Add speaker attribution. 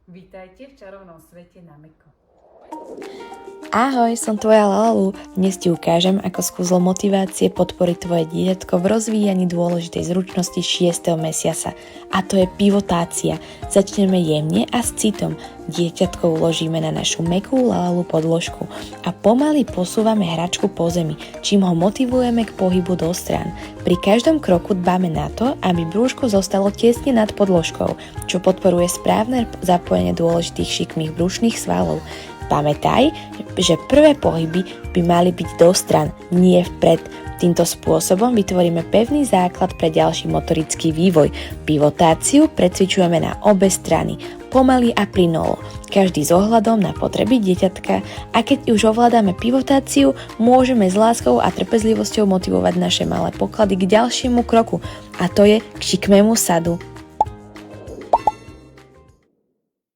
Speaker 1: Vítajte v čarovnom svete na Meko.
Speaker 2: Ahoj, som tvoja Lalu. Dnes ti ukážem, ako z kúzol motivácie podporiť tvoje dieťatko v rozvíjaní dôležitej zručnosti 6. mesiaca. A to je pivotácia. Začneme jemne a s citom. Dieťatko uložíme na našu mäkkú Lalu podložku a pomaly posúvame hračku po zemi, čím ho motivujeme k pohybu do strán. Pri každom kroku dbáme na to, aby brúško zostalo tesne nad podložkou, čo podporuje správne zapojenie dôležitých šikmých brušných svalov. Pamätaj, že prvé pohyby by mali byť do stran, nie vpred. Týmto spôsobom vytvoríme pevný základ pre ďalší motorický vývoj. Pivotáciu precvičujeme na obe strany, pomaly a plynulo, každý s ohľadom na potreby dieťatka, a keď už ovládame pivotáciu, môžeme s láskou a trpezlivosťou motivovať naše malé poklady k ďalšiemu kroku, a to je k šikmému sadu.